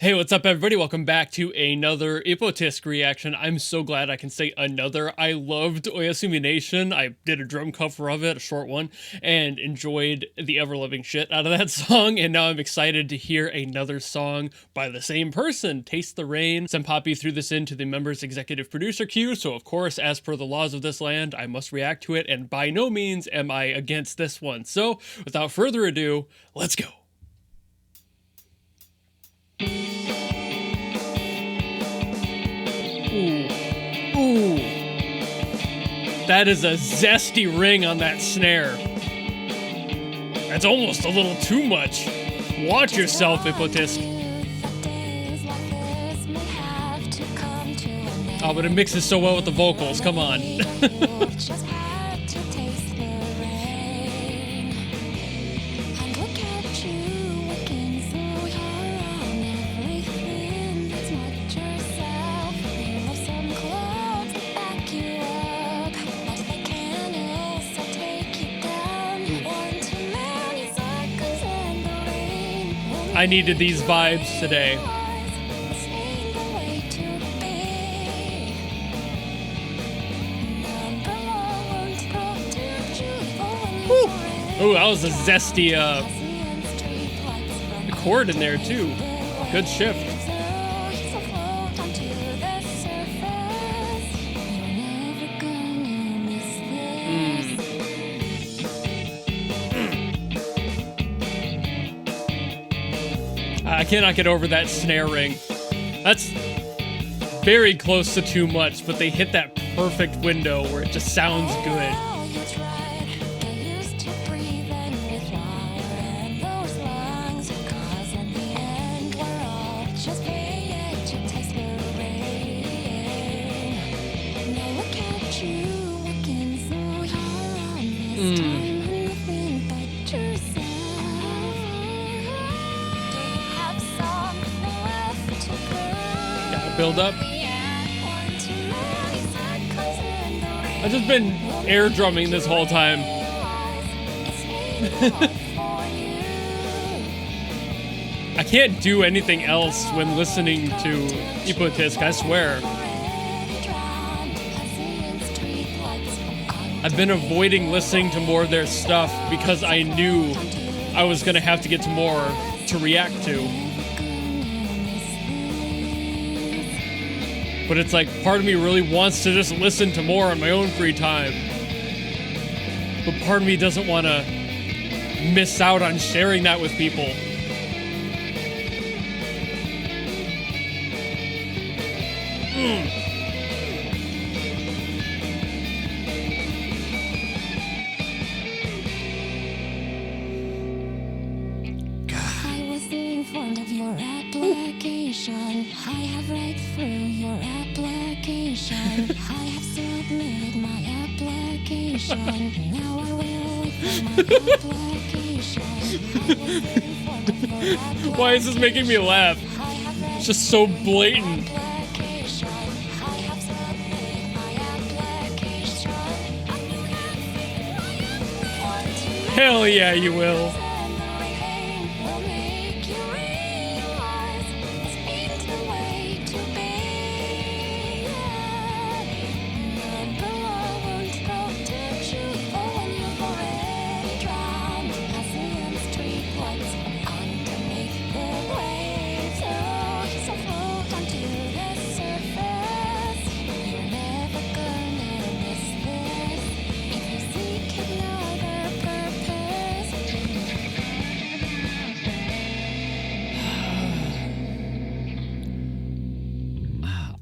Hey, what's up, everybody? Welcome back to another ippo.tsk reaction. I'm so glad I can say another. I loved Oyasumi Nation. I did a drum cover of it, a short one, and enjoyed the ever-loving shit out of that song. And now I'm excited to hear another song by the same person, Taste the Rain. Senpapi threw this into the members' executive producer queue, so of course, as per the laws of this land, I must react to it, and by no means am I against this one. So, without further ado, let's go. Ooh. That is a zesty ring on that snare. That's almost a little too much. Watch yourself, ippo.tsk. Oh, but it mixes so well with the vocals. Come on. I needed these vibes today. Oh, that was a zesty chord in there too. Good shift. I cannot get over that snare ring. That's very close to too much, but they hit that perfect window where it just sounds good. Build up. I've just been air drumming this whole time. I can't do anything else when listening to ippo.tsk, I swear. I've been avoiding listening to more of their stuff because I knew I was gonna have to get to more to react to. But it's like, part of me really wants to just listen to more on my own free time. But part of me doesn't want to miss out on sharing that with people. I have read through your application. I have submitted my application. Now I will wait for my application. Why is this making me laugh? It's just so blatant. Hell yeah, you will.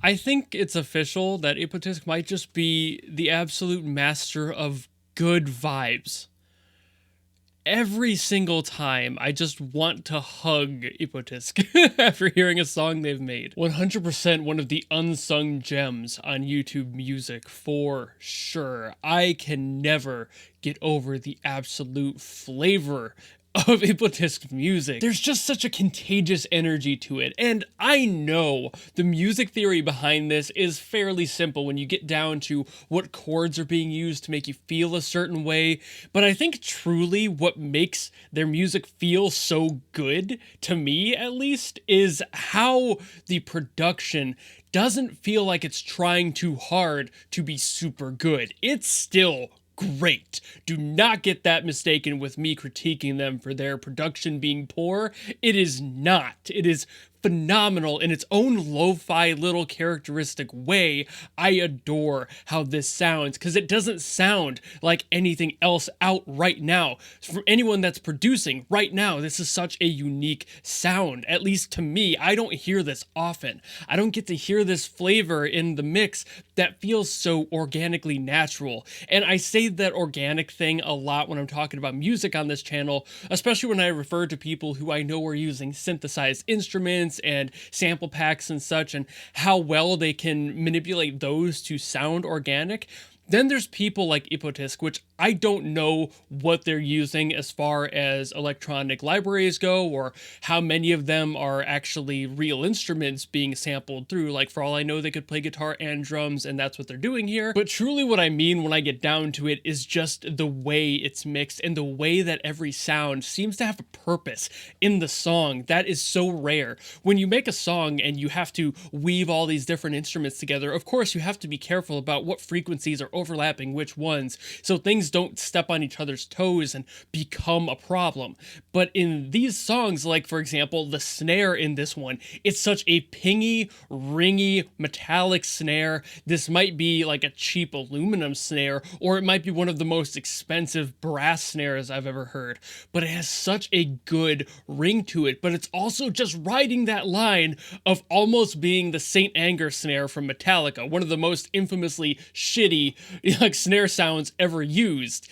I think it's official that ippo.tsk might just be the absolute master of good vibes. Every single time, I just want to hug ippo.tsk after hearing a song they've made. 100% one of the unsung gems on YouTube Music, for sure. I can never get over the absolute flavor of ippo.tsk music. There's just such a contagious energy to it, and I know the music theory behind this is fairly simple when you get down to what chords are being used to make you feel a certain way, but I think truly what makes their music feel so good, to me at least, is how the production doesn't feel like it's trying too hard to be super good. It's still great. Do not get that mistaken with me critiquing them for their production being poor. It is not. It is phenomenal in its own lo-fi little characteristic way. I adore how this sounds because it doesn't sound like anything else out right now. For anyone that's producing right now, this is such a unique sound. At least to me, I don't hear this often. I don't get to hear this flavor in the mix that feels so organically natural. And I say that organic thing a lot when I'm talking about music on this channel, especially when I refer to people who I know are using synthesized instruments and sample packs and such, and how well they can manipulate those to sound organic. Then there's people like ippo.tsk, which I don't know what they're using as far as electronic libraries go, or how many of them are actually real instruments being sampled through. Like, for all I know, they could play guitar and drums, and that's what they're doing here. But truly what I mean when I get down to it is just the way it's mixed and the way that every sound seems to have a purpose in the song. That is so rare. When you make a song and you have to weave all these different instruments together, of course you have to be careful about what frequencies are overlapping which ones, so things don't step on each other's toes and become a problem. But in these songs, like for example, the snare in this one, it's such a pingy, ringy, metallic snare. This might be like a cheap aluminum snare, or it might be one of the most expensive brass snares I've ever heard. But it has such a good ring to it, but it's also just riding that line of almost being the Saint Anger snare from Metallica, one of the most infamously shitty like snare sounds ever used.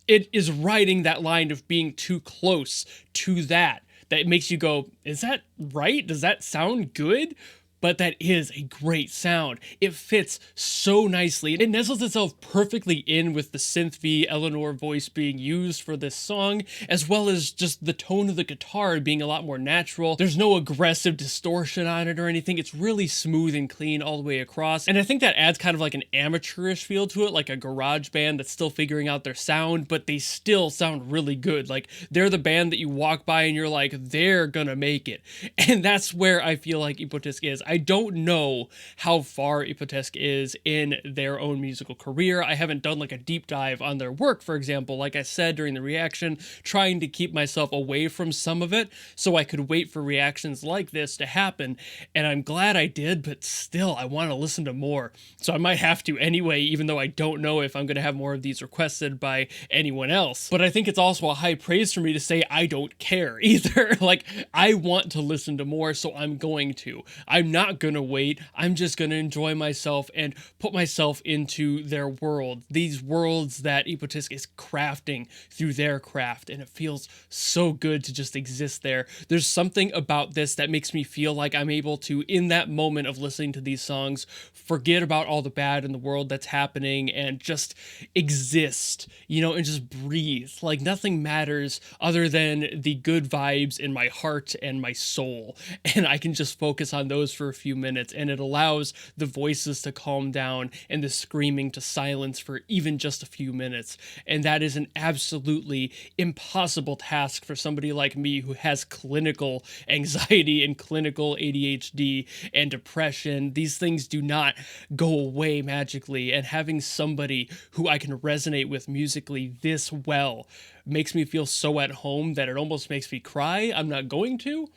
It is riding that line of being too close to that makes you go, is that right? Does that sound good? But that is a great sound. It fits so nicely. It nestles itself perfectly in with the synth V Eleanor voice being used for this song, as well as just the tone of the guitar being a lot more natural. There's no aggressive distortion on it or anything. It's really smooth and clean all the way across. And I think that adds kind of like an amateurish feel to it, like a garage band that's still figuring out their sound, but they still sound really good. Like, they're the band that you walk by and you're like, they're gonna make it. And that's where I feel like ippo.tsk is. I don't know how far ippo.tsk is in their own musical career. I haven't done like a deep dive on their work, for example, like I said during the reaction, trying to keep myself away from some of it so I could wait for reactions like this to happen. And I'm glad I did, but still, I want to listen to more. So I might have to anyway, even though I don't know if I'm going to have more of these requested by anyone else. But I think it's also a high praise for me to say I don't care either. Like, I want to listen to more, so I'm going to. I'm not gonna wait. I'm just gonna enjoy myself and put myself into their world. These worlds that ippo.tsk is crafting through their craft, and it feels so good to just exist there. There's something about this that makes me feel like I'm able to, in that moment of listening to these songs, forget about all the bad in the world that's happening and just exist, you know, and just breathe. Like, nothing matters other than the good vibes in my heart and my soul, and I can just focus on those for a few minutes, and it allows the voices to calm down and the screaming to silence for even just a few minutes. And that is an absolutely impossible task for somebody like me who has clinical anxiety and clinical ADHD and depression. These things do not go away magically, and having somebody who I can resonate with musically this well makes me feel so at home that it almost makes me cry. I'm not going to,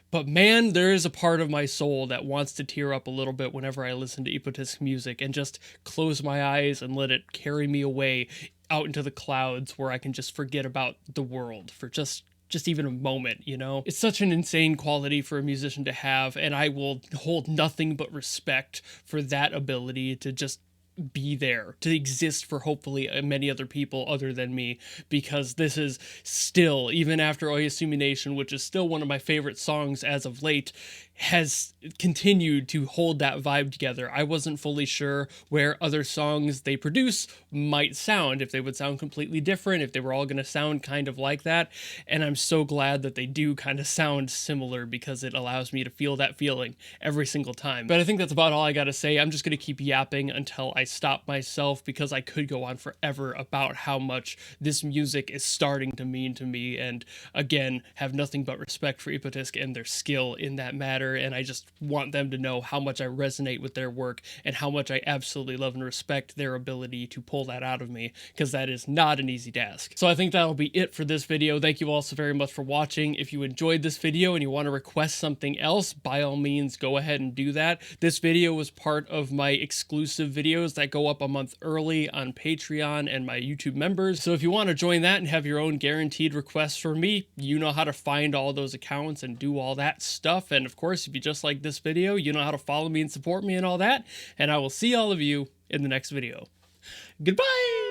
but man, there is a part of my soul that wants to tear up a little bit whenever I listen to ippo.tsk music and just close my eyes and let it carry me away out into the clouds where I can just forget about the world for just even a moment, you know? It's such an insane quality for a musician to have, and I will hold nothing but respect for that ability to just be there, to exist for hopefully many other people other than me, because this is still, even after Oyasumi Nation, which is still one of my favorite songs as of late, has continued to hold that vibe together. I wasn't fully sure where other songs they produce might sound, if they would sound completely different, if they were all going to sound kind of like that. And I'm so glad that they do kind of sound similar, because it allows me to feel that feeling every single time. But I think that's about all I got to say. I'm just going to keep yapping until I stop myself, because I could go on forever about how much this music is starting to mean to me. And again, have nothing but respect for ippo.tsk and their skill in that matter. And I just want them to know how much I resonate with their work and how much I absolutely love and respect their ability to pull that out of me, because that is not an easy task. So I think that'll be it for this video. Thank you all so very much for watching. If you enjoyed this video and you want to request something else, by all means, go ahead and do that. This video was part of my exclusive videos that go up a month early on Patreon and my YouTube members. So if you want to join that and have your own guaranteed requests for me, you know how to find all those accounts and do all that stuff. And of course, if you just like this video, you know how to follow me and support me and all that. And I will see all of you in the next video. Goodbye!